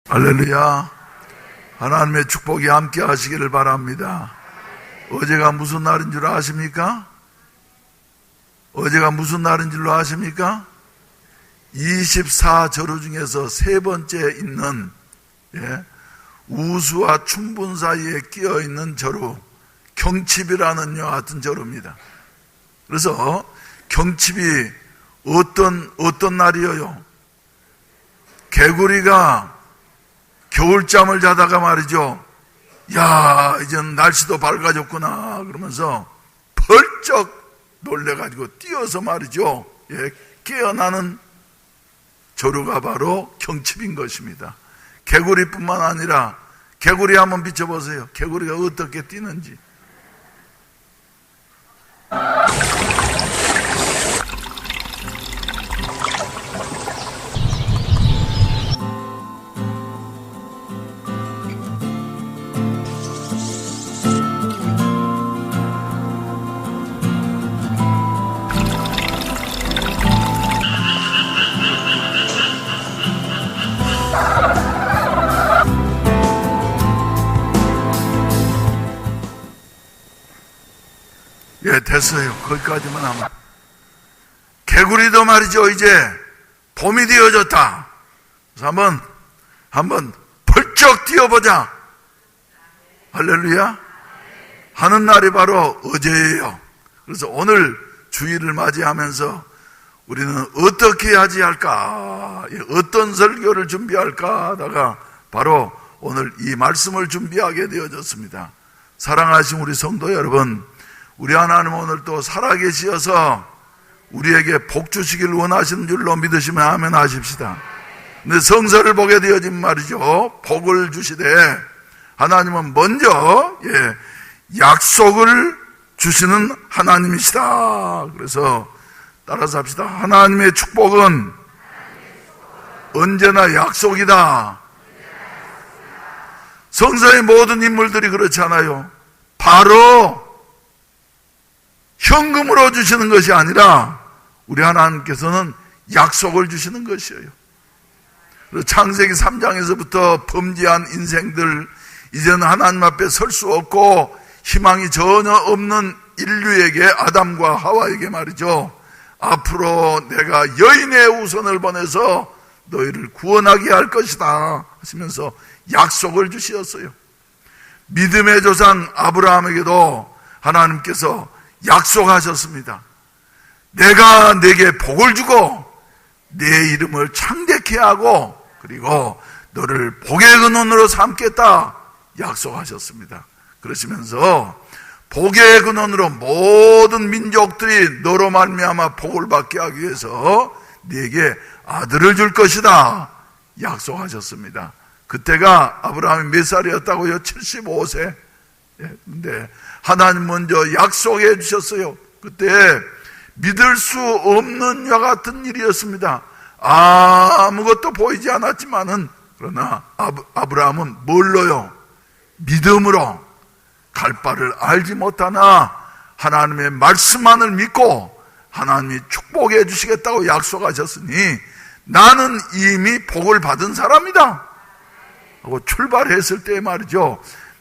할렐루야. 하나님의 축복이 함께 하시기를 바랍니다. 어제가 무슨 날인 줄 아십니까? 어제가 무슨 날인 줄 아십니까? 24절호 중에서 세 번째 있는 우수와 춘분 사이에 끼어 있는 절호, 경칩이라는 이와 같은 절호입니다. 그래서 경칩이 어떤 날이에요? 개구리가 겨울잠을 자다가 말이죠, 야, 이제는 날씨도 밝아졌구나 그러면서 벌쩍 놀래가지고 뛰어서 말이죠, 깨어나는 절호가 바로 경칩인 것입니다. 개구리뿐만 아니라, 개구리 한번 비춰보세요. 개구리가 어떻게 뛰는지. 됐어요. 거기까지만 하면. 개구리도 말이죠, 이제 봄이 되어졌다. 그래서 한번 벌쩍 뛰어보자. 할렐루야. 하는 날이 바로 어제예요. 그래서 오늘 주일을 맞이하면서 우리는 어떻게 하지 할까, 어떤 설교를 준비할까 하다가 바로 오늘 이 말씀을 준비하게 되어졌습니다. 사랑하신 우리 성도 여러분, 우리 하나님 오늘 또 살아계시어서 우리에게 복 주시길 원하시는 줄로 믿으시면 아멘 하십시다. 근데 성서를 보게 되어진 말이죠, 복을 주시되 하나님은 먼저 약속을 주시는 하나님이시다. 그래서 따라서 합시다. 하나님의 축복은 언제나 약속이다. 성서의 모든 인물들이 그렇잖아요. 바로 현금으로 주시는 것이 아니라 우리 하나님께서는 약속을 주시는 것이에요. 창세기 3장에서부터 범죄한 인생들, 이제는 하나님 앞에 설 수 없고 희망이 전혀 없는 인류에게, 아담과 하와에게 말이죠, 앞으로 내가 여인의 후손을 보내서 너희를 구원하게 할 것이다 하시면서 약속을 주시었어요. 믿음의 조상 아브라함에게도 하나님께서 약속하셨습니다. 내가 네게 복을 주고 내 이름을 창대케 하고 그리고 너를 복의 근원으로 삼겠다 약속하셨습니다. 그러시면서 복의 근원으로 모든 민족들이 너로 말미암아 복을 받게 하기 위해서 네게 아들을 줄 것이다 약속하셨습니다. 그때가 아브라함이 몇 살이었다고요? 75세. 근데 하나님 먼저 약속해 주셨어요. 그때 믿을 수 없는 이와 같은 일이었습니다. 아무것도 보이지 않았지만은, 그러나 아브라함은 뭘로요? 믿음으로, 갈 바를 알지 못하나 하나님의 말씀만을 믿고 하나님이 축복해 주시겠다고 약속하셨으니 나는 이미 복을 받은 사람이다 하고 출발했을 때 말이죠,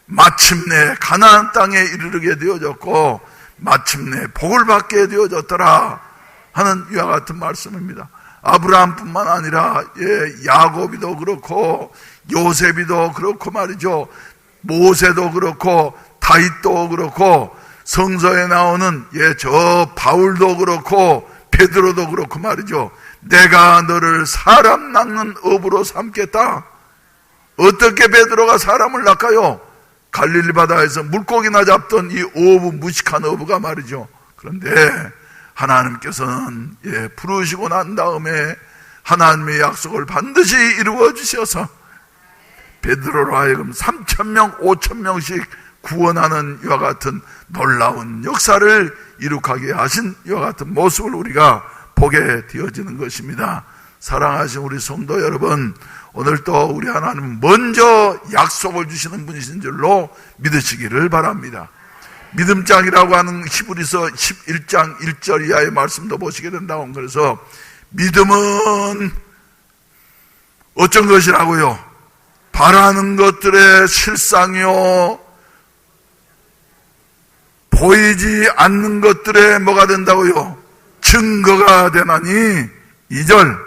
마침내 가나안 땅에 이르게 되어졌고 마침내 복을 받게 되어졌더라 하는 이와 같은 말씀입니다. 아브라함뿐만 아니라 야곱이도 그렇고 요셉이도 그렇고 말이죠, 모세도 그렇고 다윗도 그렇고 성서에 나오는 저 바울도 그렇고 베드로도 그렇고 말이죠, 내가 너를 사람 낚는 어부로 삼겠다. 어떻게 베드로가 사람을 낚아요? 갈릴리 바다에서 물고기나 잡던 이 어부, 무식한 어부가 말이죠. 그런데 하나님께서는 부르시고 난 다음에 하나님의 약속을 반드시 이루어 주셔서 베드로로 하여금 3,000명, 5,000명씩 구원하는 이와 같은 놀라운 역사를 이룩하게 하신 이와 같은 모습을 우리가 보게 되어지는 것입니다. 사랑하신 우리 성도 여러분, 오늘 또 우리 하나님은 먼저 약속을 주시는 분이신 줄로 믿으시기를 바랍니다. 믿음장이라고 하는 히브리서 11장 1절 이하의 말씀도 보시게 된다고. 그래서 믿음은 어쩐 것이라고요? 바라는 것들의 실상이요 보이지 않는 것들의 뭐가 된다고요? 증거가 되나니 2절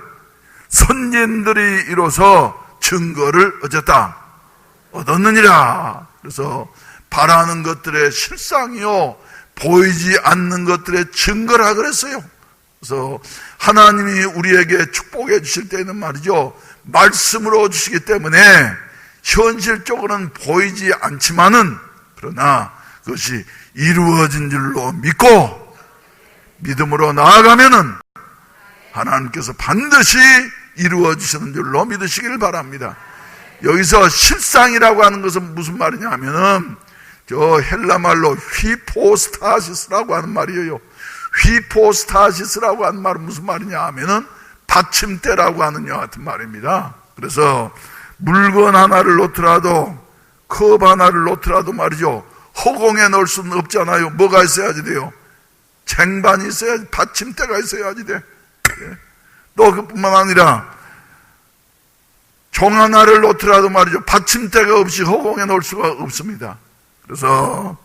선진들이 이로써 증거를 어쨌다 얻었느니라. 그래서 바라는 것들의 실상이요 보이지 않는 것들의 증거라 그랬어요. 그래서 하나님이 우리에게 축복해 주실 때는 말이죠, 말씀으로 주시기 때문에 현실적으로는 보이지 않지만은 그러나 그것이 이루어진 줄로 믿고 믿음으로 나아가면은 하나님께서 반드시 이루어 주시는 줄로 믿으시기를 바랍니다. 여기서 실상이라고 하는 것은 무슨 말이냐 하면은 저 헬라 말로 휘포스타시스라고 하는 말이에요. 휘포스타시스라고 하는 말은 무슨 말이냐 하면은 받침대라고 하는 여 같은 말입니다. 그래서 물건 하나를 놓더라도 컵 하나를 놓더라도 말이죠, 허공에 넣을 수는 없잖아요. 뭐가 있어야지 돼요? 쟁반이 있어야지, 받침대가 있어야지 돼. 또 그뿐만 아니라 종 하나를 놓더라도 말이죠, 받침대가 없이 허공에 놓을 수가 없습니다. 그래서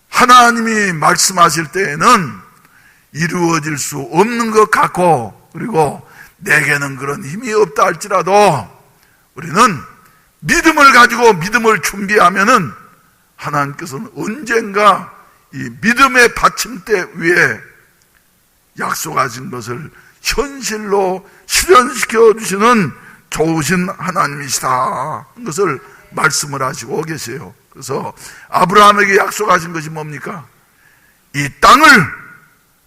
하나님이 말씀하실 때에는 이루어질 수 없는 것 같고, 그리고 내게는 그런 힘이 없다 할지라도 우리는 믿음을 가지고 믿음을 준비하면은 하나님께서는 언젠가 이 믿음의 받침대 위에 약속하신 것을 현실로 실현시켜 주시는 좋으신 하나님이시다, 그것을 말씀을 하시고 계세요. 그래서 아브라함에게 약속하신 것이 뭡니까? 이 땅을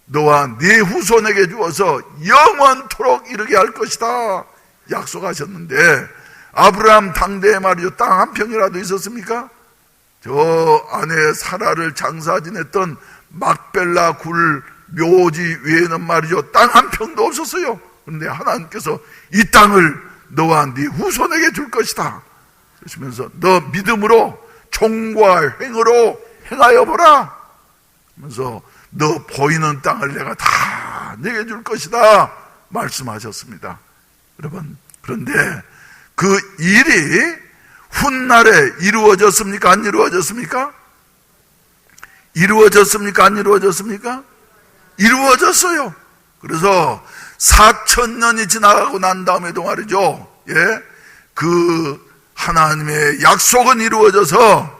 너와 네 후손에게 주어서 영원토록 이르게 할 것이다 약속하셨는데, 아브라함 당대에 말이죠, 땅 한 평이라도 있었습니까? 저 아내 사라를 장사 지냈던 막벨라 굴 묘지 위에는 말이죠, 땅 한 평도 없었어요. 그런데 하나님께서 이 땅을 너와 네 후손에게 줄 것이다 그러시면서 너 믿음으로 종과 행으로 행하여 보라 하면서 너 보이는 땅을 내가 다 내게 줄 것이다 말씀하셨습니다. 여러분, 그런데 그 일이 훗날에 이루어졌습니까? 안 이루어졌습니까? 이루어졌습니까? 안 이루어졌습니까? 이루어졌어요. 그래서 4,000년이 지나가고 난 다음에도 말이죠, 그 하나님의 약속은 이루어져서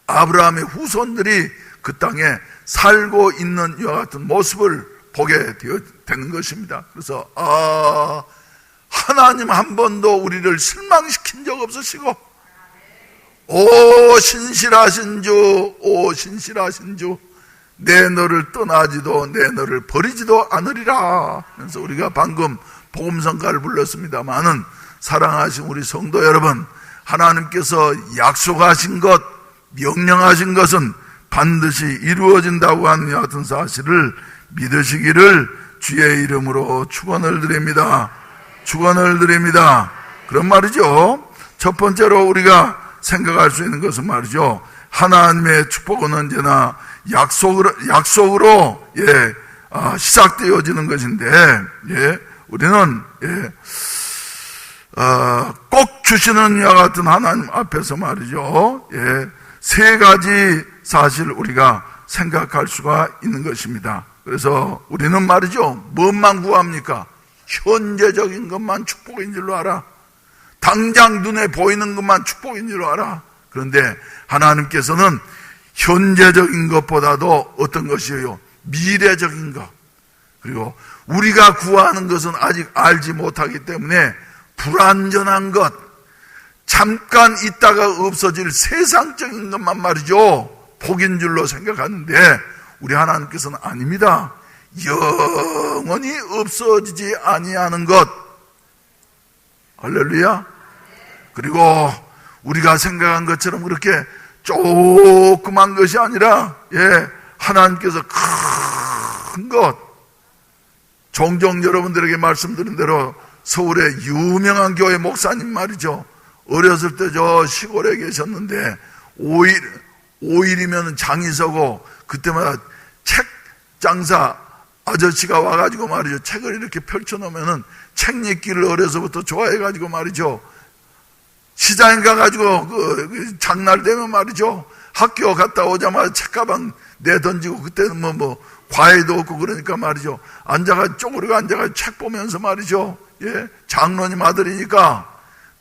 아브라함의 후손들이 그 땅에 살고 있는 이와 같은 모습을 보게 되는 것입니다. 그래서 하나님 한 번도 우리를 실망시킨 적 없으시고, 오 신실하신 주, 오 신실하신 주, 내 너를 떠나지도 내 너를 버리지도 않으리라 하면서 우리가 방금 복음성가를 불렀습니다마는, 사랑하신 우리 성도 여러분, 하나님께서 약속하신 것, 명령하신 것은 반드시 이루어진다고 하는 같은 사실을 믿으시기를 주의 이름으로 축원을 드립니다. 축원을 드립니다. 그런 말이죠. 첫 번째로 우리가 생각할 수 있는 것은 말이죠, 하나님의 축복은 언제나 약속으로 시작되어지는 것인데, 우리는 꼭 주시는 이와 같은 하나님 앞에서 말이죠, 세 가지 사실 우리가 생각할 수가 있는 것입니다. 그래서 우리는 말이죠, 무엇만 구합니까? 현재적인 것만 축복인 줄로 알아. 당장 눈에 보이는 것만 축복인 줄로 알아. 그런데 하나님께서는 현재적인 것보다도 어떤 것이에요? 미래적인 것, 그리고 우리가 구하는 것은 아직 알지 못하기 때문에 불완전한 것, 잠깐 있다가 없어질 세상적인 것만 말이죠, 복인 줄로 생각하는데 우리 하나님께서는 아닙니다. 영원히 없어지지 아니하는 것. 할렐루야. 그리고 우리가 생각한 것처럼 그렇게 조그만 것이 아니라 하나님께서 큰 것. 종종 여러분들에게 말씀드린 대로 서울의 유명한 교회 목사님 말이죠, 어렸을 때 저 시골에 계셨는데 5일이면 장이 서고 그때마다 책 장사 아저씨가 와가지고 말이죠, 책을 이렇게 펼쳐놓으면은 책 읽기를 어려서부터 좋아해가지고 말이죠, 주차장에 가가지고 그 장날 되면 말이죠, 학교 갔다 오자마자 책가방 내던지고, 그때는 과외도 없고 그러니까 말이죠, 쪼그리고 앉아가지고 책 보면서 말이죠, 예, 장로님 아들이니까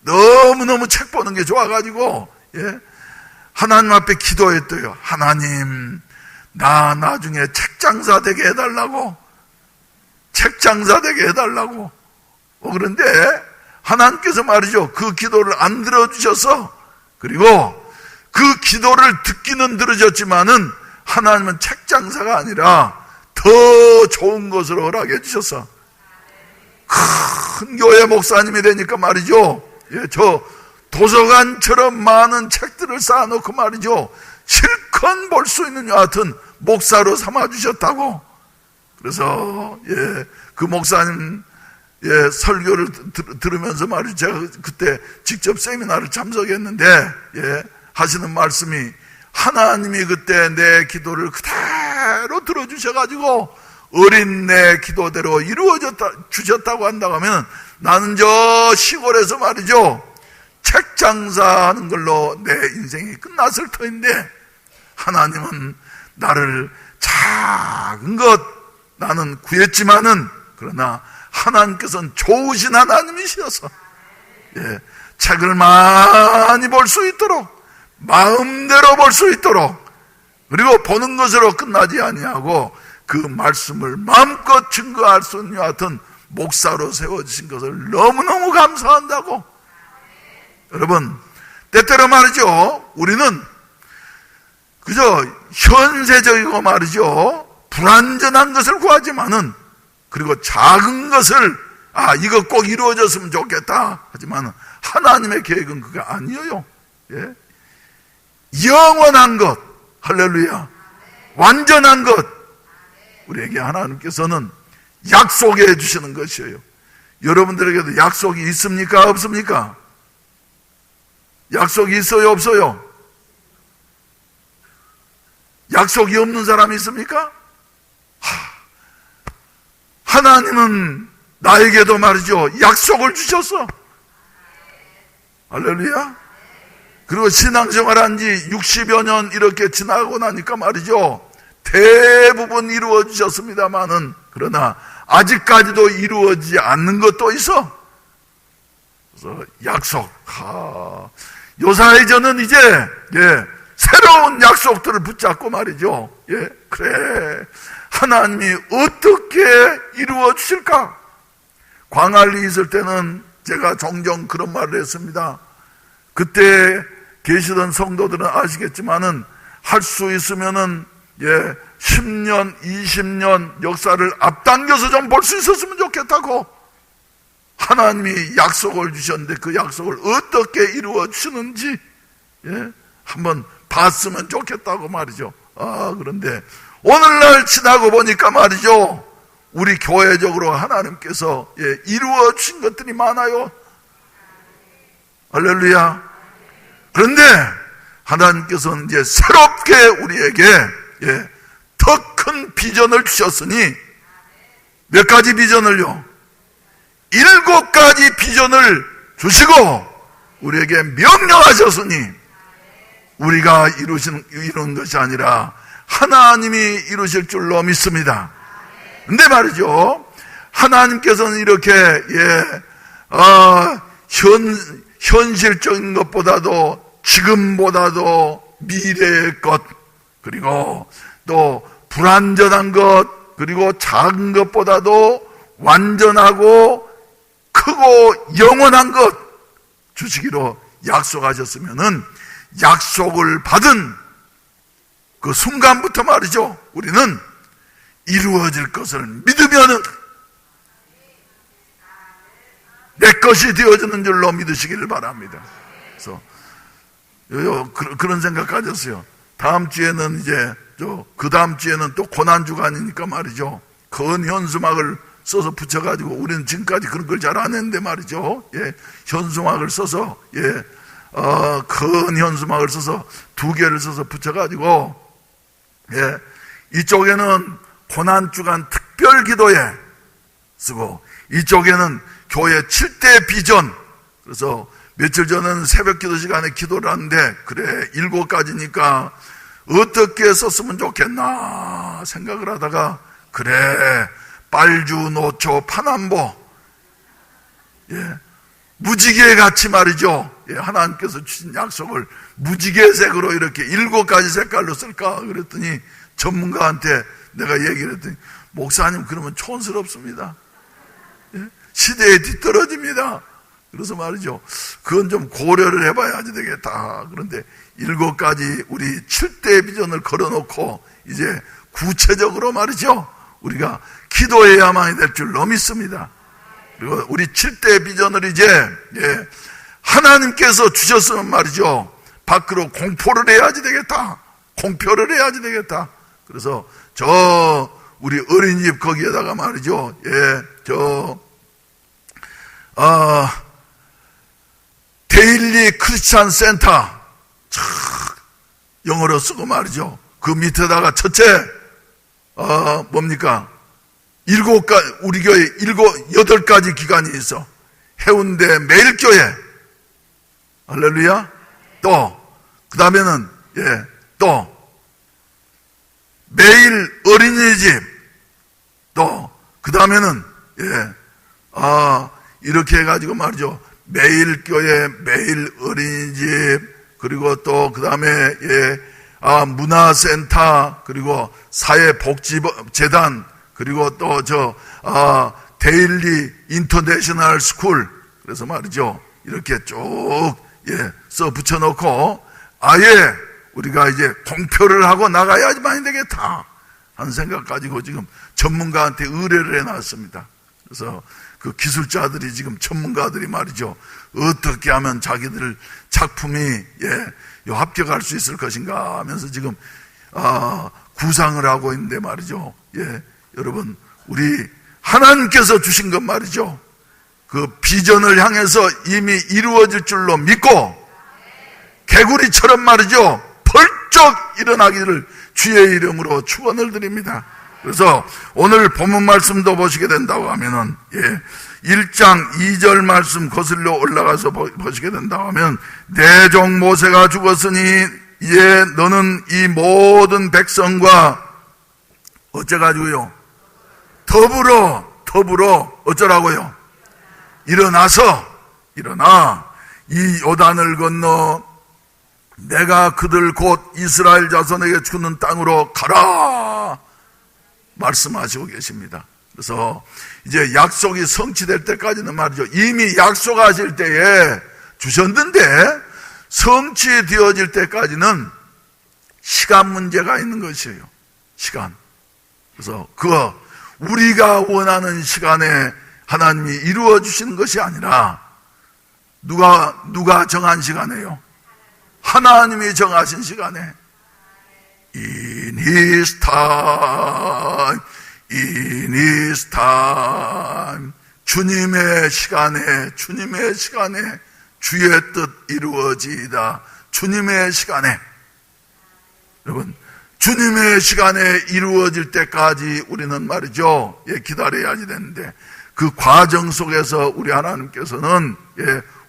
너무너무 책 보는 게 좋아가지고, 예, 하나님 앞에 기도했대요. 하나님, 나 나중에 책장사 되게 해달라고, 책장사 되게 해달라고. 그런데 하나님께서 말이죠, 그 기도를 안 들어주셔서, 그리고 그 기도를 듣기는 들으셨지만은 하나님은 책장사가 아니라 더 좋은 것으로 허락해 주셔서 큰 교회 목사님이 되니까 말이죠, 예, 저 도서관처럼 많은 책들을 쌓아놓고 말이죠, 실컷 볼 수 있는 여하튼 목사로 삼아주셨다고. 그래서 예, 그 목사님 예, 설교를 들으면서 말이죠, 제가 그때 직접 세미나를 참석했는데, 예, 하시는 말씀이, 하나님이 그때 내 기도를 그대로 들어주셔가지고 어린 내 기도대로 주셨다고 한다고 하면, 나는 저 시골에서 말이죠, 책 장사하는 걸로 내 인생이 끝났을 터인데, 하나님은 나를 작은 것 나는 구했지만은, 그러나 하나님께서는 좋으신 하나님이셔서, 예, 책을 많이 볼 수 있도록, 마음대로 볼 수 있도록, 그리고 보는 것으로 끝나지 아니하고 그 말씀을 마음껏 증거할 수 있는 여하튼 목사로 세워주신 것을 너무너무 감사한다고. 여러분, 때때로 말이죠, 우리는 그저 현세적이고 말이죠, 불완전한 것을 구하지만은, 그리고 작은 것을 이거 꼭 이루어졌으면 좋겠다 하지만 하나님의 계획은 그게 아니에요. 예? 영원한 것, 할렐루야, 완전한 것, 우리에게 하나님께서는 약속해 주시는 것이에요. 여러분들에게도 약속이 있습니까? 없습니까? 약속이 있어요? 없어요? 약속이 없는 사람이 있습니까? 하나님은 나에게도 말이죠, 약속을 주셨어. 할렐루야. 그리고 신앙생활 한 지 60여 년 이렇게 지나고 나니까 말이죠, 대부분 이루어 주셨습니다만은, 그러나 아직까지도 이루어지지 않는 것도 있어. 그래서 약속, 요사이 저는 이제 새로운 약속들을 붙잡고 말이죠, 그래, 하나님이 어떻게 이루어 주실까? 광안리 있을 때는 제가 종종 그런 말을 했습니다. 그때 계시던 성도들은 아시겠지만은, 할 수 있으면은 10년, 20년 역사를 앞당겨서 좀 볼 수 있었으면 좋겠다고. 하나님이 약속을 주셨는데 그 약속을 어떻게 이루어 주시는지 한번 봤으면 좋겠다고 말이죠. 그런데 오늘날 지나고 보니까 말이죠, 우리 교회적으로 하나님께서 이루어 주신 것들이 많아요. 할렐루야. 그런데 하나님께서는 이제 새롭게 우리에게 더 큰 비전을 주셨으니, 몇 가지 비전을요? 7가지 비전을 주시고 우리에게 명령하셨으니, 우리가 이루는 것이 아니라 하나님이 이루실 줄로 믿습니다. 근데 말이죠, 하나님께서는 이렇게 현실적인 것보다도, 지금보다도 미래의 것, 그리고 또 불완전한 것, 그리고 작은 것보다도 완전하고 크고 영원한 것 주시기로 약속하셨으면은, 약속을 받은 그 순간부터 말이죠, 우리는 이루어질 것을 믿으면은 내 것이 되어지는 줄로 믿으시기를 바랍니다. 그래서 그런 생각 가졌어요. 다음 주에는 그 다음 주에는 또 고난주간이니까 말이죠, 현수막을 써서 붙여가지고, 우리는 지금까지 그런 걸 잘 안 했는데 말이죠, 현수막을 써서, 현수막을 써서 2개를 써서 붙여가지고, 이쪽에는 고난주간 특별 기도에 쓰고, 이쪽에는 교회 7대 비전, 그래서 며칠 전에는 새벽 기도 시간에 기도를 하는데, 그래, 7가지니까 어떻게 썼으면 좋겠나 생각을 하다가, 그래, 빨주, 노초, 파남보, 무지개 같이 말이죠. 하나님께서 주신 약속을 무지개색으로 이렇게 7가지 색깔로 쓸까 그랬더니 전문가한테 내가 얘기를 했더니, 목사님 그러면 촌스럽습니다. 시대에 뒤떨어집니다. 그래서 말이죠, 그건 좀 고려를 해봐야지 되겠다. 그런데 7가지 우리 7대 비전을 걸어놓고 이제 구체적으로 말이죠, 우리가 기도해야만이 될 줄로 믿습니다. 그리고 우리 7대 비전을 이제 하나님께서 주셨으면 말이죠, 밖으로 공포를 해야지 되겠다. 공표를 해야지 되겠다. 그래서 우리 어린이집 거기에다가 말이죠, 데일리 크리스찬 센터, 영어로 쓰고 말이죠. 그 밑에다가 첫째, 뭡니까? 우리 교회 8가지 기관이 있어. 해운대 매일교회. 할렐루야. 또, 그 다음에는, 또, 매일 어린이집. 또, 그 다음에는, 이렇게 해가지고 말이죠. 매일 교회, 매일 어린이집, 그리고 또 그 다음에 문화센터, 그리고 사회복지재단, 그리고 또 데일리 인터내셔널 스쿨. 그래서 말이죠, 이렇게 쭉 써 붙여놓고 아예 우리가 이제 공표를 하고 나가야지만 되겠다 하는 생각 가지고 지금 전문가한테 의뢰를 해놨습니다. 그래서 그 기술자들이 지금 전문가들이 말이죠, 어떻게 하면 자기들 작품이 합격할 수 있을 것인가 하면서 지금 구상을 하고 있는데 말이죠. 여러분, 우리 하나님께서 주신 것 말이죠, 그 비전을 향해서 이미 이루어질 줄로 믿고 개구리처럼 말이죠, 벌쩍 일어나기를 주의 이름으로 축원을 드립니다. 그래서 오늘 본문 말씀도 보시게 된다고 하면은 1장 2절 말씀 거슬러 올라가서 보시게 된다고 하면, 내 종 모세가 죽었으니 이제 너는 이 모든 백성과 어째가지고요, 더불어 어쩌라고요? 일어나 이 요단을 건너 내가 그들 곧 이스라엘 자손에게 주는 땅으로 가라 말씀하시고 계십니다. 그래서 이제 약속이 성취될 때까지는 말이죠, 이미 약속하실 때에 주셨는데 성취되어질 때까지는 시간 문제가 있는 것이에요. 시간. 그래서 우리가 원하는 시간에 하나님이 이루어 주시는 것이 아니라 누가 정한 시간이에요? 하나님이 정하신 시간에 In His time, in His time, 주님의 시간에 주의 뜻 이루어지이다. 주님의 시간에, 여러분, 주님의 시간에 이루어질 때까지 우리는 말이죠, 기다려야지 되는데, 그 과정 속에서 우리 하나님께서는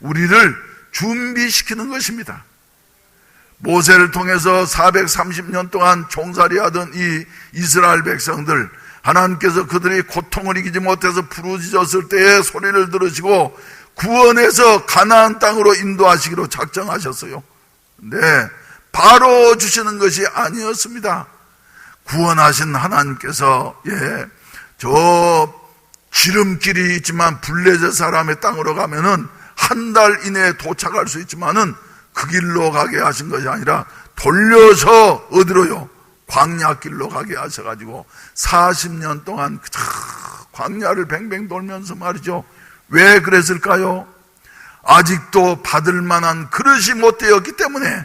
우리를 준비시키는 것입니다. 모세를 통해서 430년 동안 종살이하던 이 이스라엘 백성들, 하나님께서 그들이 고통을 이기지 못해서 부르짖었을 때의 소리를 들으시고 구원해서 가나안 땅으로 인도하시기로 작정하셨어요. 근데 바로 주시는 것이 아니었습니다. 구원하신 하나님께서 저 지름길이 있지만 블레셋 사람의 땅으로 가면은 한 달 이내에 도착할 수 있지만은 그 길로 가게 하신 것이 아니라 돌려서 어디로요? 광야길로 가게 하셔가지고 40년 동안 광야를 뱅뱅 돌면서 말이죠. 왜 그랬을까요? 아직도 받을 만한 그릇이 못 되었기 때문에,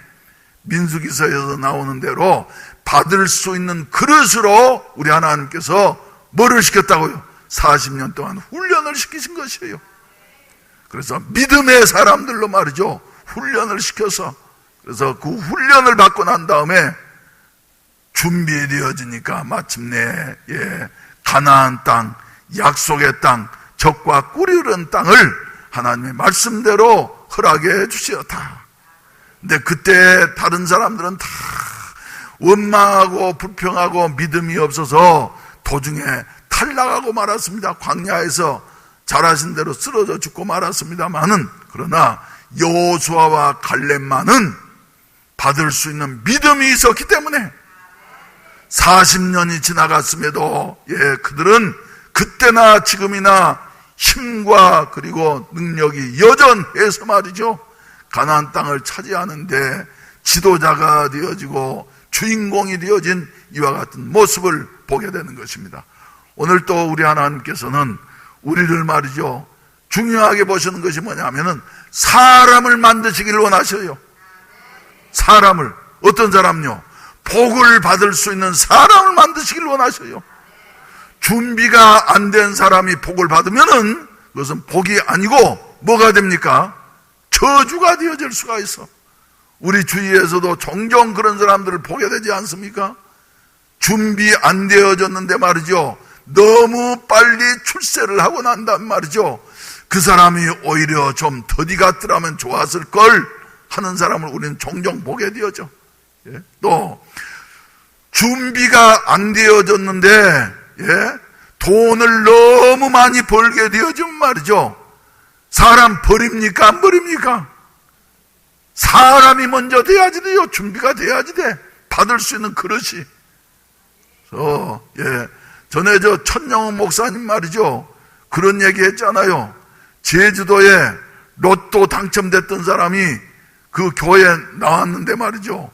민수기서에서 나오는 대로 받을 수 있는 그릇으로 우리 하나님께서 뭐를 시켰다고요? 40년 동안 훈련을 시키신 것이에요. 그래서 믿음의 사람들로 말이죠, 훈련을 시켜서, 그래서 그 훈련을 받고 난 다음에 준비되어지니까 마침내 가나안 땅, 약속의 땅, 적과 꿀이 흐르는 땅을 하나님의 말씀대로 허락해 주시었다. 근데 그때 다른 사람들은 다 원망하고 불평하고 믿음이 없어서 도중에 탈락하고 말았습니다. 광야에서 잘하신 대로 쓰러져 죽고 말았습니다만은, 그러나 여호수아와 갈렙만은 받을 수 있는 믿음이 있었기 때문에 40년이 지나갔음에도 그들은 그때나 지금이나 힘과 그리고 능력이 여전해서 말이죠, 가나안 땅을 차지하는데 지도자가 되어지고 주인공이 되어진 이와 같은 모습을 보게 되는 것입니다. 오늘 또 우리 하나님께서는 우리를 말이죠, 중요하게 보시는 것이 뭐냐면은 사람을 만드시기를 원하셔요. 사람을, 어떤 사람요? 복을 받을 수 있는 사람을 만드시기를 원하셔요. 준비가 안 된 사람이 복을 받으면은 그것은 복이 아니고 뭐가 됩니까? 저주가 되어질 수가 있어. 우리 주위에서도 종종 그런 사람들을 보게 되지 않습니까? 준비 안 되어졌는데 말이죠, 너무 빨리 출세를 하고 난단 말이죠, 그 사람이 오히려 좀 더디 같더라면 좋았을 걸 하는 사람을 우리는 종종 보게 되어져. 또 준비가 안 되어졌는데 돈을 너무 많이 벌게 되어지면 말이죠, 사람 버립니까? 안 버립니까? 사람이 먼저 돼야지 돼요. 준비가 돼야지 돼. 받을 수 있는 그릇이. 전에 천영훈 목사님 말이죠, 그런 얘기 했잖아요. 제주도에 로또 당첨됐던 사람이 그 교회에 나왔는데 말이죠,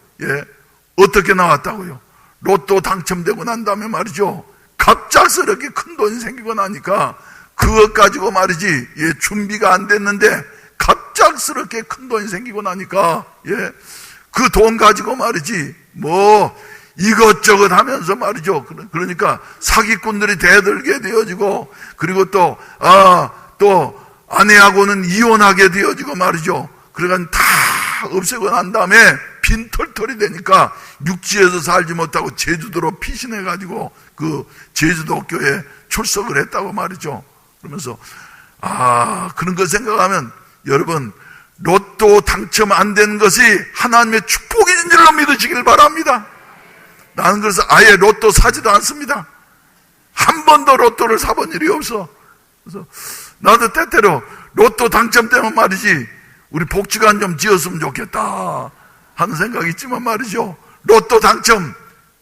어떻게 나왔다고요? 로또 당첨되고 난 다음에 말이죠, 갑작스럽게 큰 돈이 생기고 나니까 그것 가지고 말이지, 준비가 안 됐는데 갑작스럽게 큰 돈이 생기고 나니까 그 돈 가지고 말이지 뭐 이것저것 하면서 말이죠, 그러니까 사기꾼들이 대들게 되어지고, 그리고 또 아내하고는 이혼하게 되어지고 말이죠. 그러니까 다 없애고 난 다음에 빈털털이 되니까 육지에서 살지 못하고 제주도로 피신해가지고 그 제주도 교회에 출석을 했다고 말이죠. 그러면서 그런 거 생각하면 여러분, 로또 당첨 안 된 것이 하나님의 축복인 줄로 믿으시길 바랍니다. 나는 그래서 아예 로또 사지도 않습니다. 한 번도 로또를 사본 일이 없어. 그래서 나도 때때로 로또 당첨되면 말이지, 우리 복지관 좀 지었으면 좋겠다 하는 생각이 있지만 말이죠, 로또 당첨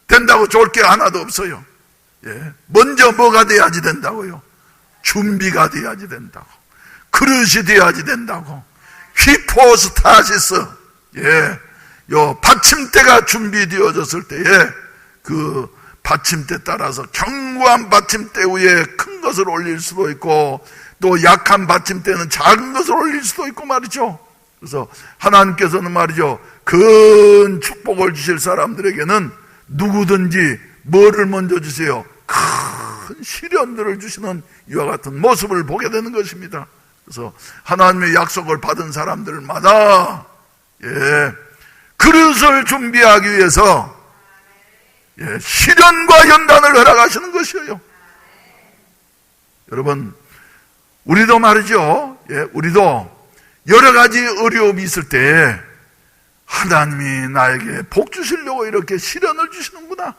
된다고 좋을 게 하나도 없어요. 먼저 뭐가 돼야지 된다고요? 준비가 돼야지 된다고. 그릇이 돼야지 된다고. 휘포스타시스, 요 받침대가 준비되어졌을 때에 그 받침대 따라서 견고한 받침대 위에 큰 것을 올릴 수도 있고, 또 약한 받침대는 작은 것을 올릴 수도 있고 말이죠. 그래서 하나님께서는 말이죠, 큰 축복을 주실 사람들에게는 누구든지 뭐를 먼저 주세요? 큰 시련들을 주시는 이와 같은 모습을 보게 되는 것입니다. 그래서 하나님의 약속을 받은 사람들마다 그릇을 준비하기 위해서 시련과 연단을 허락하시는 것이에요. 여러분, 우리도 말이죠, 우리도 여러 가지 어려움이 있을 때 하나님이 나에게 복 주시려고 이렇게 시련을 주시는구나.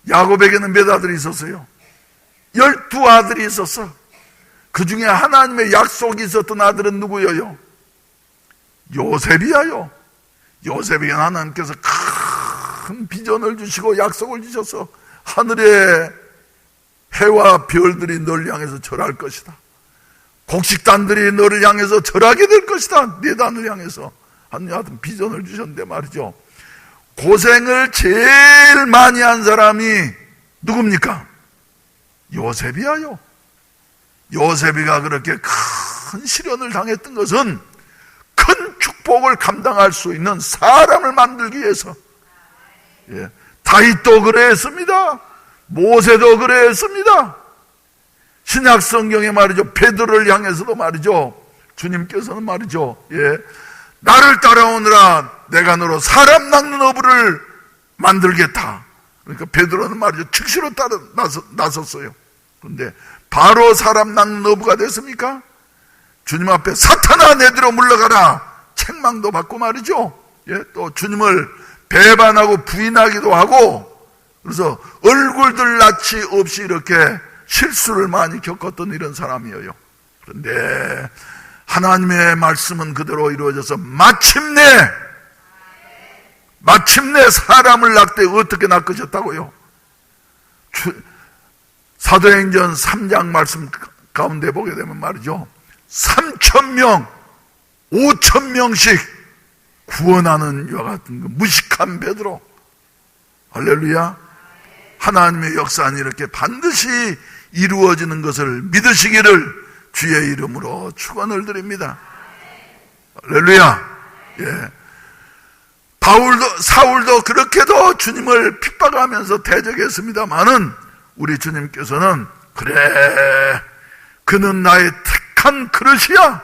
야곱에게는 몇 아들이 있었어요? 12아들이 있었어. 그 중에 하나님의 약속이 있었던 아들은 누구예요? 요셉이야요. 요셉에게 하나님께서 큰 비전을 주시고 약속을 주셔서 하늘에 해와 별들이 너를 향해서 절할 것이다. 곡식단들이 너를 향해서 절하게 될 것이다. 네 단을 향해서 하는 비전을 주셨는데 말이죠, 고생을 제일 많이 한 사람이 누굽니까? 요셉이야요. 요셉이가 그렇게 큰 시련을 당했던 것은 큰 축복을 감당할 수 있는 사람을 만들기 위해서. 다윗도 그랬습니다. 모세도 그랬습니다. 신약 성경에 말이죠, 베드로를 향해서도 말이죠, 주님께서는 말이죠, 나를 따라오느라 내가 너로 사람 낚는 어부를 만들겠다. 그러니까 베드로는 말이죠, 즉시로 나섰어요. 그런데 바로 사람 낚는 어부가 됐습니까? 주님 앞에 사탄아 내들어 물러가라 책망도 받고 말이죠. 예, 또 주님을 배반하고 부인하기도 하고, 그래서 얼굴들 낯이 없이 이렇게 실수를 많이 겪었던 이런 사람이에요. 그런데 하나님의 말씀은 그대로 이루어져서 마침내 사람을 낳되 어떻게 낳으셨다고요? 사도행전 3장 말씀 가운데 보게 되면 말이죠, 3,000명 5,000명씩 구원하는 이와 같은 그 무식한 베드로. 할렐루야. 하나님의 역사는 이렇게 반드시 이루어지는 것을 믿으시기를 주의 이름으로 축원을 드립니다. 할렐루야. 예. 사울도 그렇게도 주님을 핍박하면서 대적했습니다마는 우리 주님께서는 그래, 그는 나의 택한 그릇이야.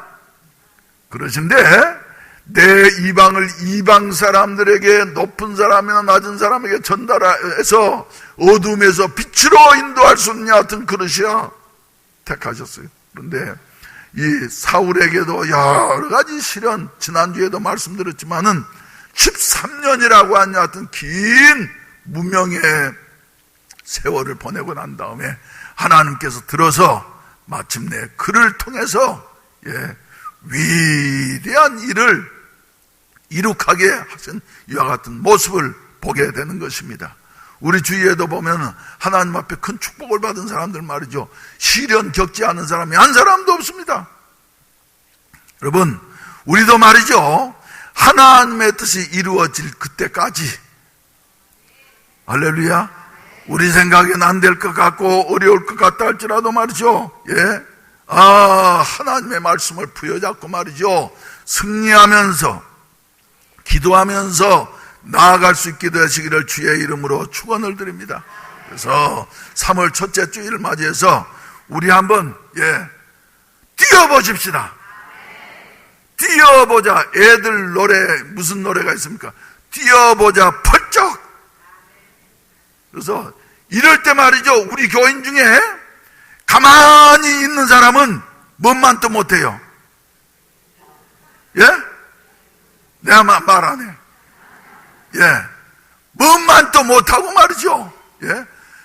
그러신데 내 이방을 이방 사람들에게, 높은 사람이나 낮은 사람에게 전달해서 어둠에서 빛으로 인도할 수 있는 같은 그릇이야 택하셨어요. 그런데 이 사울에게도 여러 가지 시련, 지난주에도 말씀드렸지만은 13년이라고 하는 같은 긴 무명의 세월을 보내고 난 다음에 하나님께서 들어서 마침내 그를 통해서 위대한 일을 이룩하게 하신 이와 같은 모습을 보게 되는 것입니다. 우리 주위에도 보면 하나님 앞에 큰 축복을 받은 사람들 말이죠, 시련 겪지 않은 사람이 한 사람도 없습니다. 여러분, 우리도 말이죠, 하나님의 뜻이 이루어질 그때까지, 할렐루야, 우리 생각엔 안 될 것 같고 어려울 것 같다 할지라도 말이죠, 하나님의 말씀을 부여잡고 말이죠, 승리하면서 기도하면서 나아갈 수 있게 되시기를 주의 이름으로 축원을 드립니다. 그래서 3월 첫째 주일을 맞이해서 우리 한번 뛰어보십시다. 뛰어보자. 애들 노래, 무슨 노래가 있습니까? 뛰어보자 펄쩍. 그래서 이럴 때 말이죠, 우리 교인 중에 가만히 있는 사람은 뭔만 또 못해요. 내가 말 안 해. 뭔만 또 못하고 말이죠.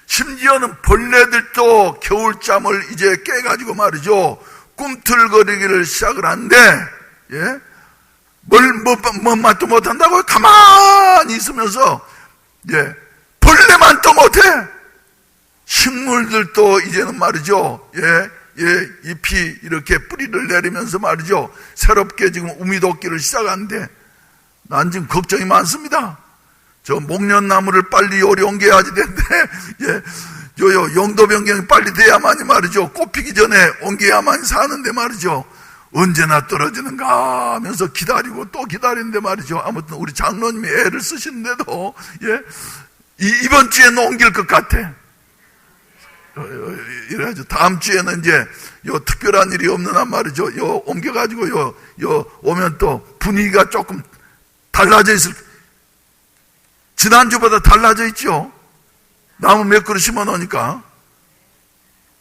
심지어는 벌레들도 겨울잠을 이제 깨가지고 말이죠, 꿈틀거리기를 시작을 하는데, 뭔만 또 못한다고 가만히 있으면서, 벌레만 또 못해. 식물들도 이제는 말이죠, 잎이 이렇게 뿌리를 내리면서 말이죠, 새롭게 지금 우미돋기를 시작하는데, 난 지금 걱정이 많습니다. 저 목련나무를 빨리 요리 옮겨야지 되는데, 용도 변경이 빨리 돼야만이 말이죠, 꽃피기 전에 옮겨야만이 사는데 말이죠, 언제나 떨어지는가 하면서 기다리고 또 기다리는데 말이죠, 아무튼 우리 장로님이 애를 쓰시는데도, 이번 주에는 옮길 것 같아. 이래가지고 다음 주에는 이제 요 특별한 일이 없는 한 말이죠, 요 옮겨가지고 요 오면 또 분위기가 조금 달라져 있을, 지난주보다 달라져 있죠. 나무 몇 그루 심어 놓으니까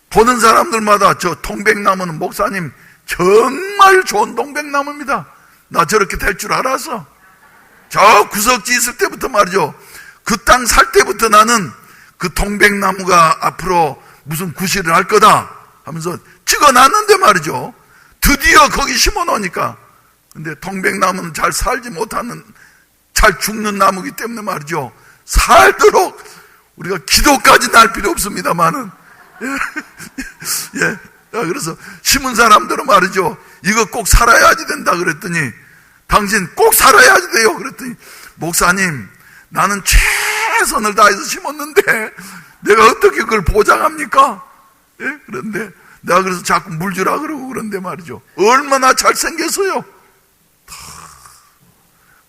보는 사람들마다 저 동백나무는 목사님 정말 좋은 동백나무입니다. 나 저렇게 될 줄 알았어. 저 구석지 있을 때부터 말이죠, 그 땅 살 때부터 나는 그 동백나무가 앞으로 무슨 구실을 할 거다 하면서 찍어놨는데 말이죠, 드디어 거기 심어 놓으니까, 근데 동백나무는 잘 살지 못하는, 잘 죽는 나무이기 때문에 말이죠, 살도록 우리가 기도까지 날 필요 없습니다만은, 그래서 심은 사람들은 말이죠, 이거 꼭 살아야지 된다 그랬더니, 당신 꼭 살아야지 돼요 그랬더니, 목사님 나는 최선을 다해서 심었는데 내가 어떻게 그걸 보장합니까? 그런데 내가 그래서 자꾸 물 주라 그러고 그런데 말이죠, 얼마나 잘생겼어요.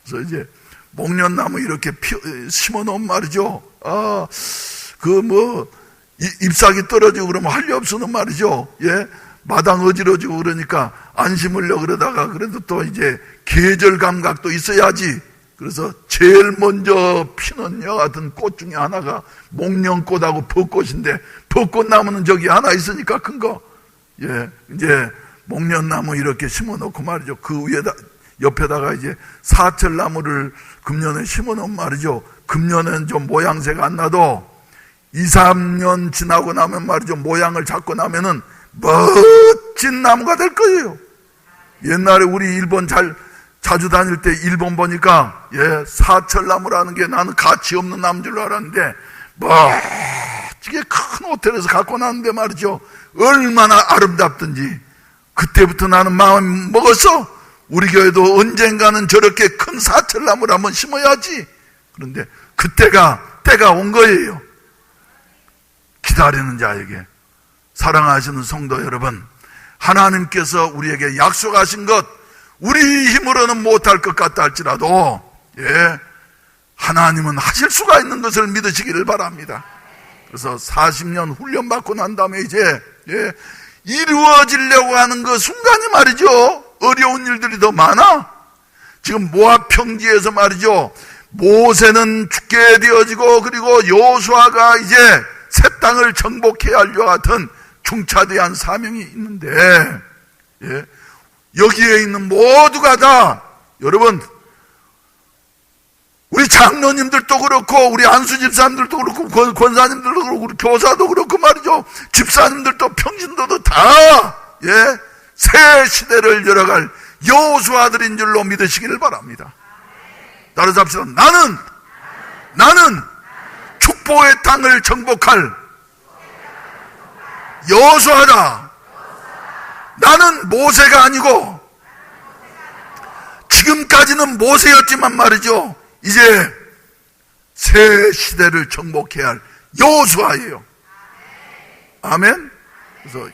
그래서 이제 목련나무 이렇게 심어놓으면 말이죠, 잎사귀 떨어지고 그러면 할 리 없으면 말이죠, 마당 어지러지고 그러니까 안 심으려고 그러다가 그래도 또 이제 계절 감각도 있어야지. 그래서 제일 먼저 피는 여하튼 꽃 중에 하나가 목련꽃하고 벚꽃인데, 벚꽃나무는 저기 하나 있으니까 큰 거, 이제 목련나무 이렇게 심어놓고 말이죠. 그 위에다, 옆에다가 이제 사철나무를 금년에 심어놓으면 말이죠. 금년엔 좀 모양새가 안 나도 2, 3년 지나고 나면 말이죠. 모양을 잡고 나면은 멋진 나무가 될 거예요. 옛날에 우리 일본 자주 다닐 때 일본 보니까, 사철나무라는 게 나는 가치 없는 나무인 줄 알았는데, 멋지게 큰 호텔에서 갖고 나왔는데 말이죠. 얼마나 아름답든지. 그때부터 나는 마음 먹었어. 우리 교회도 언젠가는 저렇게 큰 사철나무를 한번 심어야지. 그런데 때가 온 거예요. 기다리는 자에게. 사랑하시는 성도 여러분, 하나님께서 우리에게 약속하신 것, 우리 힘으로는 못할 것 같다 할지라도 하나님은 하실 수가 있는 것을 믿으시기를 바랍니다. 그래서 40년 훈련받고 난 다음에 이제 이루어지려고 하는 그 순간이 말이죠, 어려운 일들이 더 많아. 지금 모압 평지에서 말이죠, 모세는 죽게 되어지고, 그리고 여호수아가 이제 새 땅을 정복해야 할 것 같은 중차대한 사명이 있는데, 여기에 있는 모두가 다, 여러분, 우리 장로님들도 그렇고, 우리 안수 집사님들도 그렇고, 권사님들도 그렇고, 우리 교사도 그렇고 말이죠, 집사님들도 평신도도 다 새 시대를 열어갈 여호수아들인 줄로 믿으시기를 바랍니다. 따라서 합시다. 나는 축복의 땅을 정복할 여호수아다. 나는 모세가 아니고, 지금까지는 모세였지만 말이죠, 이제 새 시대를 정복해야 할 여호수아예요. 아멘. 그래서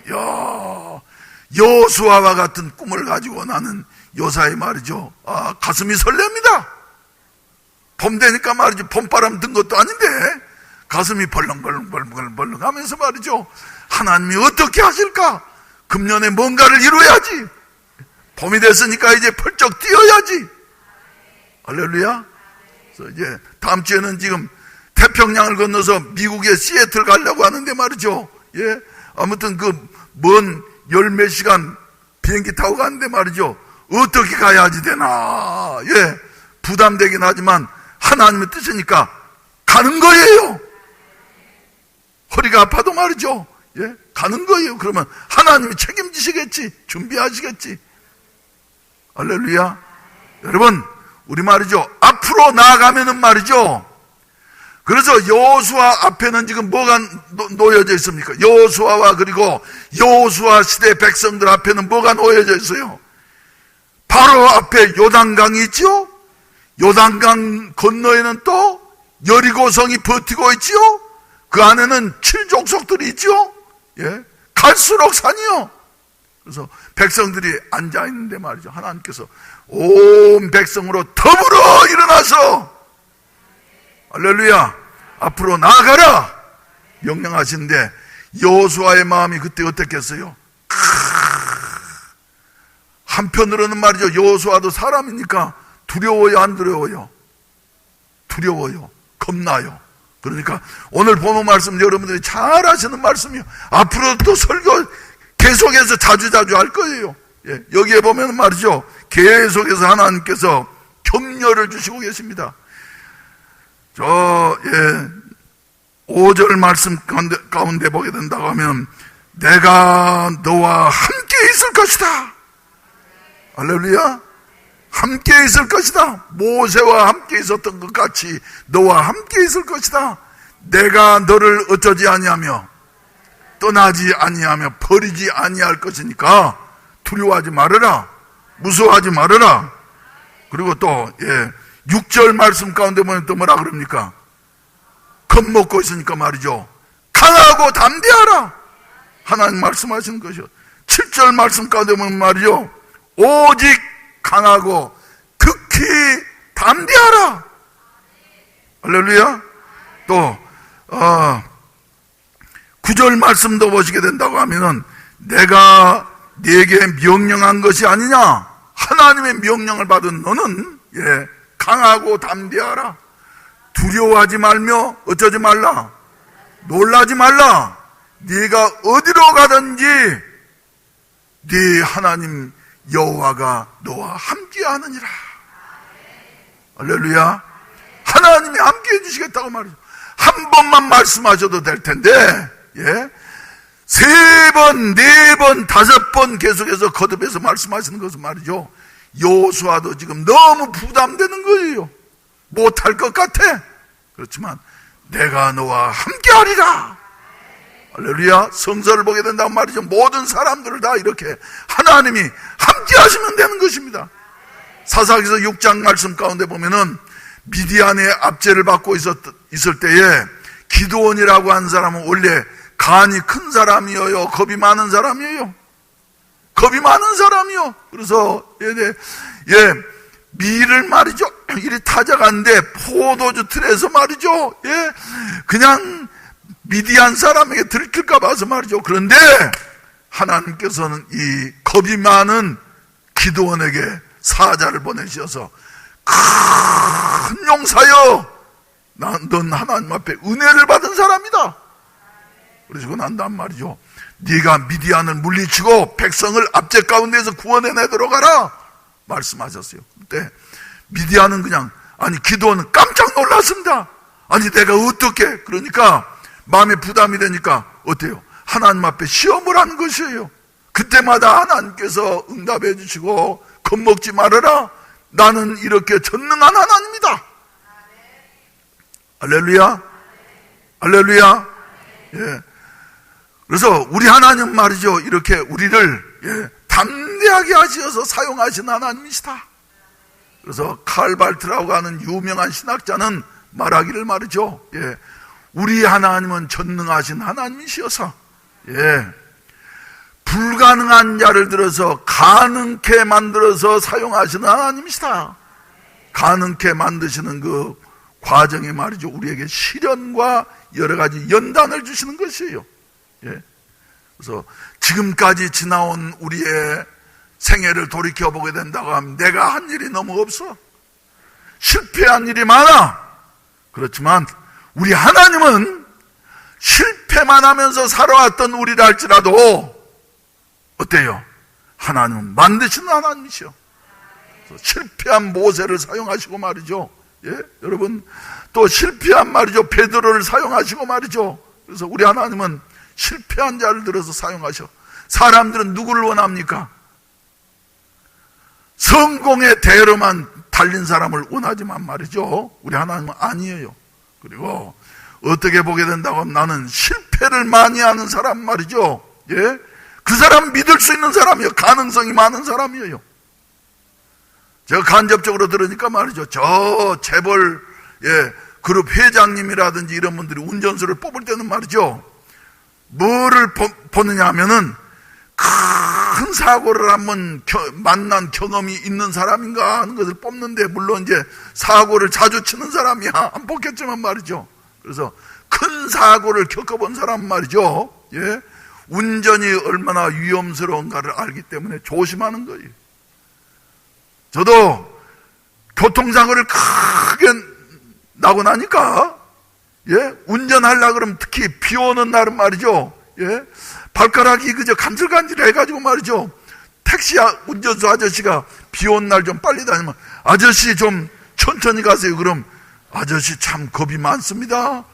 여호수아와 같은 꿈을 가지고 나는 요사이 말이죠, 가슴이 설렙니다. 봄 되니까 말이죠, 봄바람 든 것도 아닌데 가슴이 벌렁벌렁 하면서 말이죠, 하나님이 어떻게 하실까? 금년에 뭔가를 이루어야지. 봄이 됐으니까 이제 펄쩍 뛰어야지. 할렐루야. 그래서 이제 다음 주에는 지금 태평양을 건너서 미국의 시애틀 가려고 하는데 말이죠. 아무튼 그 먼 열 몇 시간 비행기 타고 가는데 말이죠. 어떻게 가야지 되나. 부담되긴 하지만 하나님의 뜻이니까 가는 거예요. 허리가 아파도 말이죠. 가는 거예요. 그러면 하나님이 책임지시겠지. 준비하시겠지. 할렐루야. 여러분, 우리 말이죠, 앞으로 나아가면은 말이죠, 그래서 여호수아 앞에는 지금 뭐가 놓여져 있습니까? 여호수아와 그리고 여호수아 시대 백성들 앞에는 뭐가 놓여져 있어요? 바로 앞에 요단강이 있죠. 요단강 건너에는 또 여리고성이 버티고 있지요. 그 안에는 칠족속들이 있죠. 갈수록 산이요. 그래서 백성들이 앉아있는데 말이죠, 하나님께서 온 백성으로 더불어 일어나서 할렐루야, 앞으로 나아가라 명령하시는데, 여호수아의 마음이 그때 어땠겠어요? 한편으로는 말이죠, 여호수아도 사람이니까 두려워요, 안 두려워요? 두려워요. 겁나요. 그러니까 오늘 본문 말씀 여러분들이 잘 아시는 말씀이요. 앞으로 또 설교 계속해서 자주 할 거예요. 여기에 보면 말이죠, 계속해서 하나님께서 격려를 주시고 계십니다. 5절 말씀 가운데 보게 된다고 하면, 내가 너와 함께 있을 것이다. 할렐루야. 함께 있을 것이다. 모세와 함께 있었던 것 같이 너와 함께 있을 것이다. 내가 너를 어쩌지 아니하며 떠나지 아니하며 버리지 아니할 것이니까 두려워하지 말아라. 무서워하지 말아라. 그리고 또 6절 말씀 가운데 보면 또 뭐라 그럽니까? 겁먹고 있으니까 말이죠, 강하고 담대하라. 하나님 말씀하시는 것이요. 7절 말씀 가운데 보면 말이죠, 오직 강하고 극히 담대하라. 할렐루야. 또 9절 말씀도 보시게 된다고 하면은, 내가 네게 명령한 것이 아니냐. 하나님의 명령을 받은 너는 강하고 담대하라. 두려워하지 말며 어쩌지 말라. 놀라지 말라. 네가 어디로 가든지 네 하나님 여호와가 너와 함께하느니라. 할렐루야. 하나님이 함께해 주시겠다고 말이죠. 한 번만 말씀하셔도 될 텐데, 예, 3번, 4번, 5번 계속해서 거듭해서 말씀하시는 것은 말이죠, 여호수아도 지금 너무 부담되는 거예요. 못할 것 같아. 그렇지만 내가 너와 함께하리라. 할렐루야. 성서를 보게 된다고 말이죠, 모든 사람들을 다 이렇게 하나님이 함께 하시면 되는 것입니다. 사사기서 6장 말씀 가운데 보면은 미디안의 압제를 받고 있을 때에 기드온이라고 한 사람은 원래 간이 큰 사람이에요, 겁이 많은 사람이에요? 겁이 많은 사람이요. 그래서 밀을 말이죠, 이리 타작하는데 포도주 틀에서 말이죠, 예, 그냥 미디안 사람에게 들킬까 봐서 말이죠. 그런데 하나님께서는 이 겁이 많은 기드온에게 사자를 보내셔서 큰 용사여, 넌 하나님 앞에 은혜를 받은 사람이다. 그러시고 난단 말이죠, 네가 미디안을 물리치고 백성을 압제 가운데에서 구원해내도록 하라 말씀하셨어요. 그때 미디안은 그냥, 아니 기드온은 깜짝 놀랐습니다. 아니 내가 어떻게, 그러니까 마음에 부담이 되니까 어때요? 하나님 앞에 시험을 하는 것이에요. 그때마다 하나님께서 응답해 주시고, 겁먹지 말아라, 나는 이렇게 전능한 하나님이다. 할렐루야. 할렐루야. 예. 그래서 우리 하나님 말이죠, 이렇게 우리를 담대하게 하셔서 사용하신 하나님이시다. 그래서 칼발트라고 하는 유명한 신학자는 말하기를 말이죠, 우리 하나님은 전능하신 하나님이시여서 불가능한 자를 들어서 가능케 만들어서 사용하시는 하나님이시다. 가능케 만드시는 그 과정에 말이죠, 우리에게 시련과 여러 가지 연단을 주시는 것이에요. 그래서 지금까지 지나온 우리의 생애를 돌이켜보게 된다고 하면 내가 한 일이 너무 없어. 실패한 일이 많아. 그렇지만 우리 하나님은 실패만 하면서 살아왔던 우리라 할지라도 어때요? 하나님은 만드시는 하나님이시요. 실패한 모세를 사용하시고 말이죠, 여러분, 또 실패한 말이죠 베드로를 사용하시고 말이죠. 그래서 우리 하나님은 실패한 자를 들어서 사용하셔. 사람들은 누구를 원합니까? 성공의 대로만 달린 사람을 원하지만 말이죠, 우리 하나님은 아니에요. 그리고 어떻게 보게 된다고 하면 나는 실패를 많이 하는 사람 말이죠, 그 사람 믿을 수 있는 사람이에요. 가능성이 많은 사람이에요. 제가 간접적으로 들으니까 말이죠, 저 재벌 그룹 회장님이라든지 이런 분들이 운전수를 뽑을 때는 말이죠, 뭐를 보느냐 하면은 큰 사고를 한번 만난 경험이 있는 사람인가 하는 것을 뽑는데, 물론 이제 사고를 자주 치는 사람이야 안 뽑겠지만 말이죠. 그래서 큰 사고를 겪어본 사람 말이죠, 운전이 얼마나 위험스러운가를 알기 때문에 조심하는 거예요. 저도 교통사고를 크게 나고 나니까 운전하려고 그러면 특히 비 오는 날은 말이죠, 발가락이 그저 간질간질 해가지고 말이죠, 택시 운전수 아저씨가 비 오는 날 좀 빨리 다니면 아저씨 좀 천천히 가세요. 그럼 아저씨 참 겁이 많습니다.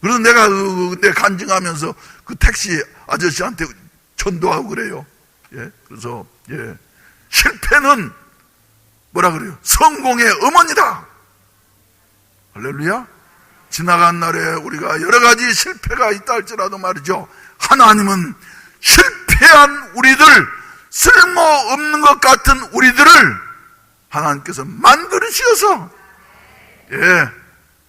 그래서 내가 간증하면서 그 택시 아저씨한테 전도하고 그래요. 그래서 실패는 뭐라 그래요? 성공의 어머니다. 할렐루야. 지나간 날에 우리가 여러 가지 실패가 있다 할지라도 말이죠, 하나님은 실패한 우리들, 쓸모없는 것 같은 우리들을 하나님께서 만들으시어서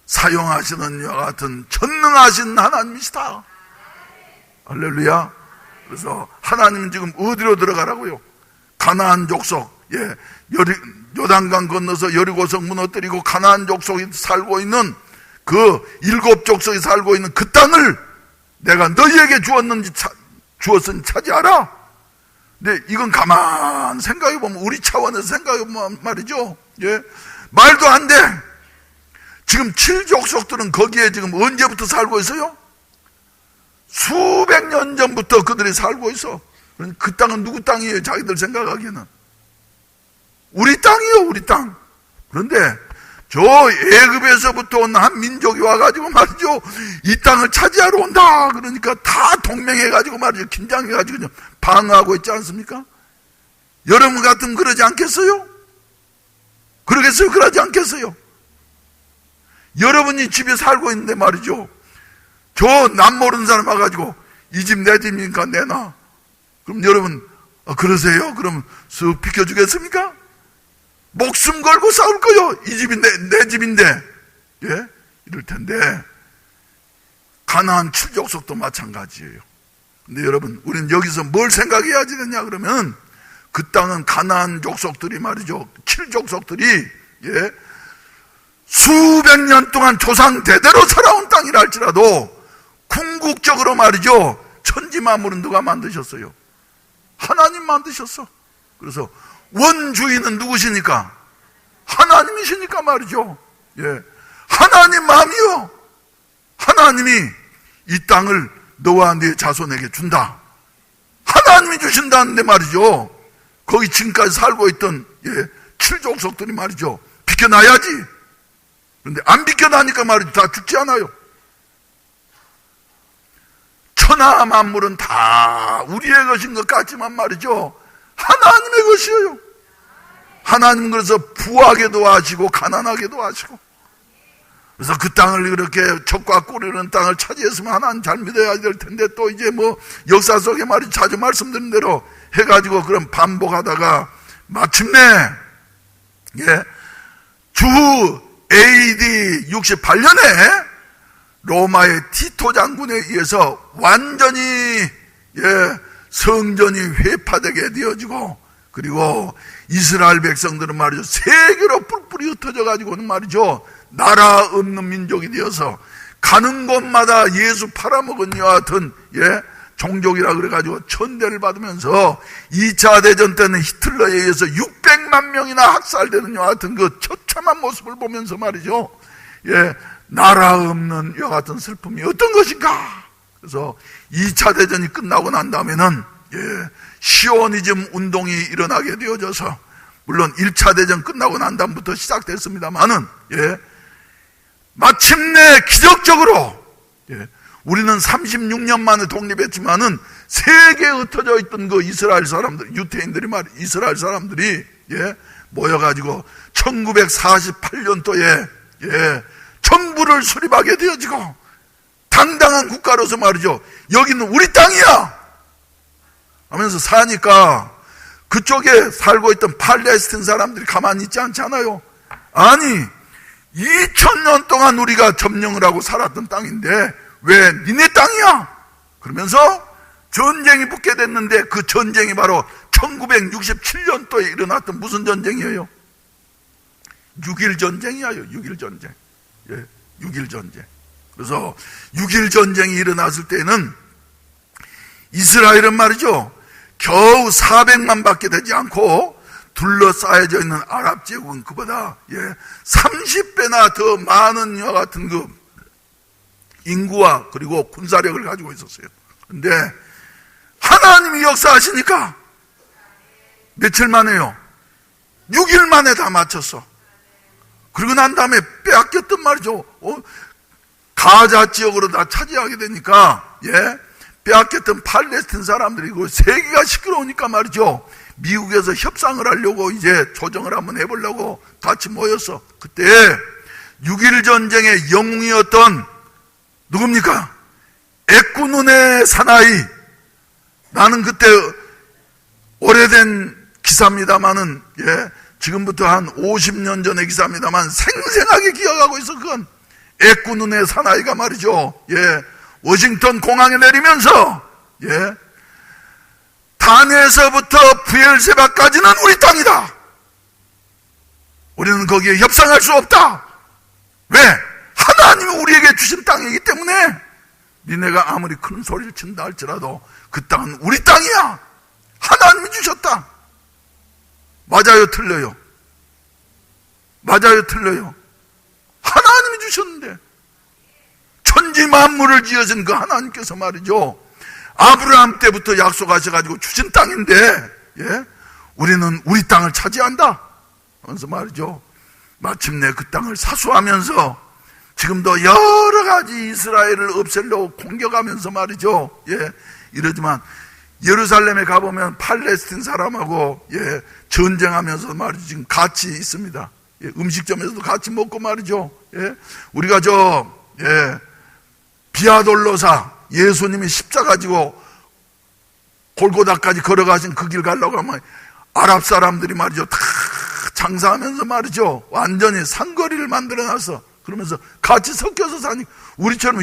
사용하시는 이와 같은 전능하신 하나님이시다. 할렐루야. 그래서 하나님은 지금 어디로 들어가라고요? 가나안 족속, 요단강 건너서 여리고성 무너뜨리고 가나안 족속이 살고 있는 그 7족속이 살고 있는 그 땅을 내가 너희에게 주었으니 차지하라. 근데 이건 가만 생각해보면, 우리 차원에서 생각해보면 말이죠, 말도 안 돼. 지금 7족속들은 거기에 지금 언제부터 살고 있어요? 수백 년 전부터 그들이 살고 있어. 그 땅은 누구 땅이에요? 자기들 생각하기에는 우리 땅이요, 우리 땅. 그런데 저 애굽에서부터 온 한 민족이 와가지고 말이죠, 이 땅을 차지하러 온다. 그러니까 다 동맹해가지고 말이죠, 긴장해가지고 방어하고 있지 않습니까? 여러분 같으면 그러지 않겠어요? 그러겠어요? 그러지 않겠어요? 여러분이 집에 살고 있는데 말이죠, 저 남 모르는 사람 와가지고 이 집 내 집이니까 내놔. 그럼 여러분 그러세요? 그럼 쓱 비켜주겠습니까? 목숨 걸고 싸울 거요. 이 집이 내 집인데. 예? 이럴 텐데 가나안 7족속도 마찬가지예요. 근데 여러분, 우리는 여기서 뭘 생각해야 되느냐 그러면, 그 땅은 가나안 족속들이 말이죠, 7족속들이 예? 수백 년 동안 조상 대대로 살아온 땅이라 할지라도 궁극적으로 말이죠, 천지 만물은 누가 만드셨어요? 하나님 만드셨어. 그래서 원주인은 누구시니까? 하나님이시니까 말이죠. 예. 하나님 마음이요. 하나님이 이 땅을 너와 네 자손에게 준다. 하나님이 주신다는데 말이죠, 거기 지금까지 살고 있던 예, 7족속들이 말이죠, 비켜나야지. 그런데 안 비켜나니까 말이죠, 다 죽지 않아요. 천하 만물은 다 우리의 것인 것 같지만 말이죠, 하나님의 것이에요. 하나님은 그래서 부하게도 하시고 가난하게도 하시고, 그래서 그 땅을 이렇게 적과 꿀이는 땅을 차지했으면 하나님 잘 믿어야 될 텐데, 또 이제 뭐 역사 속에 말이죠, 자주 말씀드린 대로 해가지고 그런 반복하다가 마침내 예, 주 AD 68년에 로마의 티토 장군에 의해서 완전히 예, 성전이 회파되게 되어지고, 그리고 이스라엘 백성들은 말이죠, 세계로 뿔뿔이 흩어져 가지고는 말이죠, 나라 없는 민족이 되어서 가는 곳마다 예수 팔아먹은 이와 같은 예, 종족이라 그래가지고 천대를 받으면서 2차 대전 때는 히틀러에 의해서 600만 명이나 학살되는 이와 같은 그 처참한 모습을 보면서 말이죠, 예, 나라 없는 이와 같은 슬픔이 어떤 것인가. 그래서 2차 대전이 끝나고 난 다음에는 예, 시오니즘 운동이 일어나게 되어져서, 물론 1차 대전 끝나고 난 다음부터 시작됐습니다만은 예, 마침내 기적적으로 예, 우리는 36년 만에 독립했지만은 세계에 흩어져 있던 그 이스라엘 사람들, 유태인들이 이스라엘 사람들이 예, 모여가지고 1948년도에 예, 정부를 수립하게 되어지고 당당한 국가로서 말이죠, 여기는 우리 땅이야 하면서 사니까 그쪽에 살고 있던 팔레스틴 사람들이 가만히 있지 않잖아요. 아니 2000년 동안 우리가 점령을 하고 살았던 땅인데 왜 니네 땅이야? 그러면서 전쟁이 붙게 됐는데, 그 전쟁이 바로 1967년도에 일어났던 무슨 전쟁이에요? 6.1 전쟁이에요. 6.1 전쟁. 예, 6.1 전쟁. 그래서 6.1 전쟁이 일어났을 때는 이스라엘은 말이죠, 겨우 400만 밖에 되지 않고 둘러싸여져 있는 아랍 제국은 그보다 예, 30배나 더 많은 이와 같은 그 인구와 그리고 군사력을 가지고 있었어요. 그런데 하나님이 역사하시니까 며칠 만에요, 6일 만에 다 마쳤어. 그리고 난 다음에 빼앗겼단 말이죠. 가자 지역으로 다 차지하게 되니까 예, 빼앗겼던 팔레스틴 사람들이 그 세계가 시끄러우니까 말이죠, 미국에서 협상을 하려고 이제 조정을 한번 해보려고 같이 모였어. 그때 6.1 전쟁의 영웅이었던 누굽니까? 에꾸눈의 사나이. 나는 그때 오래된 기사입니다만은 예, 지금부터 한 50년 전의 기사입니다만 생생하게 기억하고 있어. 그건 에꾸눈의 사나이가 말이죠, 예, 워싱턴 공항에 내리면서 예, 단에서부터 부엘세바까지는 우리 땅이다. 우리는 거기에 협상할 수 없다. 왜? 하나님이 우리에게 주신 땅이기 때문에 니네가 아무리 큰 소리를 친다 할지라도 그 땅은 우리 땅이야. 하나님이 주셨다. 맞아요, 틀려요? 맞아요, 틀려요? 하나님이 주셨는데, 천지 만물을 지으신 그 하나님께서 말이죠, 아브라함 때부터 약속하셔가지고 주신 땅인데, 예? 우리는 우리 땅을 차지한다 하면서 말이죠. 마침내 그 땅을 사수하면서 지금도 여러 가지 이스라엘을 없애려고 공격하면서 말이죠. 예, 이러지만 예루살렘에 가보면 팔레스틴 사람하고 예, 전쟁하면서 말이죠. 지금 같이 있습니다. 예, 음식점에서도 같이 먹고 말이죠. 예, 우리가 비아돌로사 예수님이 십자가 지고 골고다까지 걸어가신 그 길 가려고 하면 아랍 사람들이 말이죠. 다 장사하면서 말이죠. 완전히 상거리를 만들어놔서 그러면서 같이 섞여서 사니 우리처럼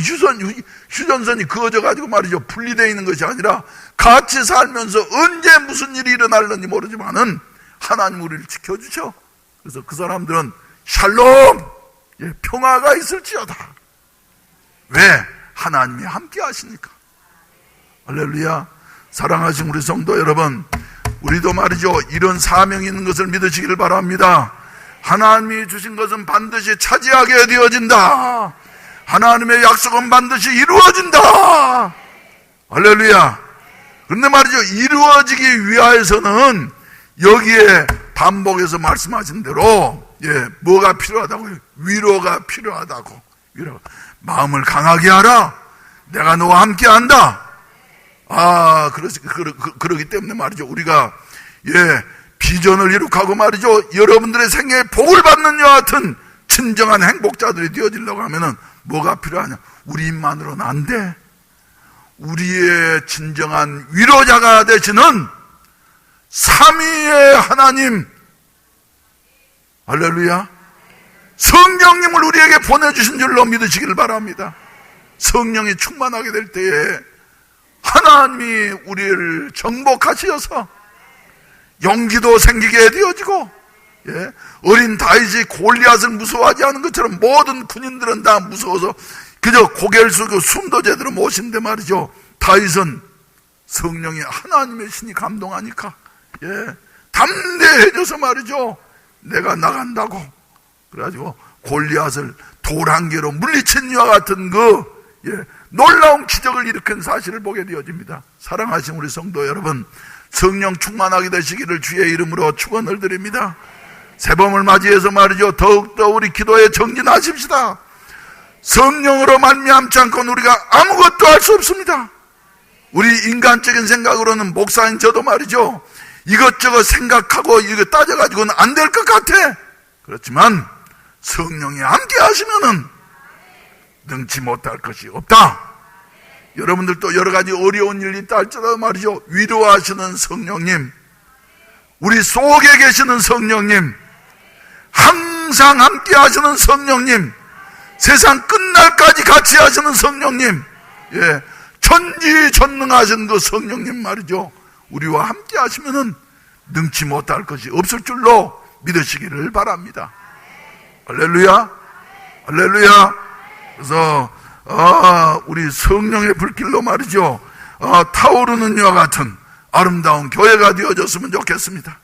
휴전선이 그어져가지고 말이죠. 분리되어 있는 것이 아니라 같이 살면서 언제 무슨 일이 일어날는지 모르지만은 하나님 우리를 지켜주죠. 그래서 그 사람들은 샬롬, 예, 평화가 있을지어다. 왜? 하나님이 함께 하시니까. 할렐루야. 사랑하신 우리 성도 여러분, 우리도 말이죠. 이런 사명이 있는 것을 믿으시기를 바랍니다. 하나님이 주신 것은 반드시 차지하게 되어진다. 하나님의 약속은 반드시 이루어진다. 할렐루야. 그런데 말이죠. 이루어지기 위하여서는 여기에 반복해서 말씀하신 대로 예, 뭐가 필요하다고요? 위로가 필요하다고. 위로. 마음을 강하게 하라. 내가 너와 함께 한다. 그러기 때문에 말이죠. 우리가 예, 비전을 이룩하고 말이죠. 여러분들의 생애에 복을 받는 여와 같은 진정한 행복자들이 되어지려고 하면은 뭐가 필요하냐? 우리 힘만으로는 안 돼. 우리의 진정한 위로자가 되시는 삼위의 하나님, 할렐루야, 성령님을 우리에게 보내주신 줄로 믿으시기를 바랍니다. 성령이 충만하게 될 때에 하나님이 우리를 정복하시어서 용기도 생기게 되어지고, 예, 어린 다윗이 골리앗을 무서워하지 않은 것처럼 모든 군인들은 다 무서워서 그저 고개를 숙이고 숨도 제대로 못 쉬는데 말이죠. 다윗은 성령이 하나님의 신이 감동하니까 예, 담대해져서 말이죠. 내가 나간다고 그래가지고 골리앗을 돌 한 개로 물리친 이와 같은 예, 놀라운 기적을 일으킨 사실을 보게 되어집니다. 사랑하신 우리 성도 여러분, 성령 충만하게 되시기를 주의 이름으로 축원을 드립니다. 새봄을 맞이해서 말이죠. 더욱더 우리 기도에 정진하십시다. 성령으로 말미암지 않고는 우리가 아무것도 할 수 없습니다. 우리 인간적인 생각으로는 목사인 저도 말이죠. 이것저것 생각하고 이거 따져가지고는 안 될 것 같아. 그렇지만 성령이 함께 하시면은 능치 못할 것이 없다. 여러분들도 여러 가지 어려운 일이 있다 할지라도 말이죠. 위로하시는 성령님, 우리 속에 계시는 성령님, 항상 함께 하시는 성령님, 세상 끝날까지 같이 하시는 성령님, 예, 천지전능하신 그 성령님 말이죠. 우리와 함께 하시면은 능치 못할 것이 없을 줄로 믿으시기를 바랍니다. 할렐루야, 할렐루야. 그래서 우리 성령의 불길로 말이죠. 타오르는 이와 같은 아름다운 교회가 되어졌으면 좋겠습니다.